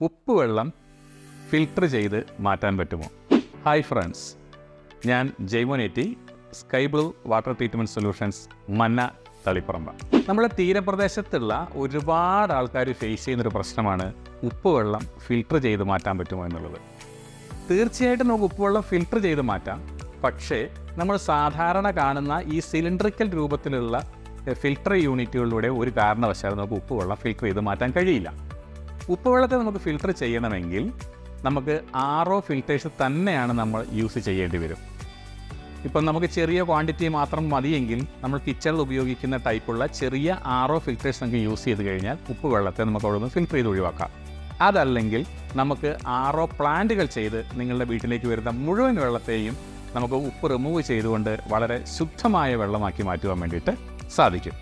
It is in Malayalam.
ഉപ്പുവെള്ളം ഫിൽട്ടർ ചെയ്ത് മാറ്റാൻ പറ്റുമോ? ഹായ് ഫ്രണ്ട്സ്, ഞാൻ ജൈമോനേറ്റി, sky blue water treatment solutions, Manna, Taliparamba. നമ്മുടെ തീരപ്രദേശത്തുള്ള ഒരുപാട് ആൾക്കാർ ഫേസ് ചെയ്യുന്നൊരു പ്രശ്നമാണ് ഉപ്പുവെള്ളം ഫിൽട്ടർ ചെയ്ത് മാറ്റാൻ പറ്റുമോ എന്നുള്ളത്. തീർച്ചയായിട്ടും നമുക്ക് ഉപ്പുവെള്ളം ഫിൽട്ടർ ചെയ്ത് മാറ്റാം. പക്ഷേ നമ്മൾ സാധാരണ കാണുന്ന ഈ സിലിണ്ടറിക്കൽ രൂപത്തിലുള്ള ഫിൽട്ടർ യൂണിറ്റുകളിലൂടെ ഒരു കാരണവശാലും നമുക്ക് ഉപ്പുവെള്ളം ഫിൽട്ടർ ചെയ്ത് മാറ്റാൻ കഴിയില്ല. ഉപ്പുവെള്ളത്തെ നമുക്ക് ഫിൽട്ടർ ചെയ്യണമെങ്കിൽ നമുക്ക് RO ഫിൽറ്റേഴ്സ് തന്നെയാണ് നമ്മൾ യൂസ് ചെയ്യേണ്ടി വരും. ഇപ്പം നമുക്ക് ചെറിയ ക്വാണ്ടിറ്റി മാത്രം മതിയെങ്കിൽ നമ്മൾ കിച്ചണിൽ ഉപയോഗിക്കുന്ന ടൈപ്പുള്ള ചെറിയ RO ഫിൽറ്റേഴ്സ് നമുക്ക് യൂസ് ചെയ്ത് കഴിഞ്ഞാൽ ഉപ്പുവെള്ളത്തെ നമുക്ക് അവിടെ നിന്ന് ഫിൽട്ടർ ചെയ്ത് ഒഴിവാക്കാം. അതല്ലെങ്കിൽ നമുക്ക് RO പ്ലാന്റുകൾ ചെയ്ത് നിങ്ങളുടെ വീട്ടിലേക്ക് വരുന്ന മുഴുവൻ വെള്ളത്തെയും നമുക്ക് ഉപ്പ് റിമൂവ് ചെയ്തുകൊണ്ട് വളരെ ശുദ്ധമായ വെള്ളമാക്കി മാറ്റുവാൻ വേണ്ടിയിട്ട് സാധിക്കും.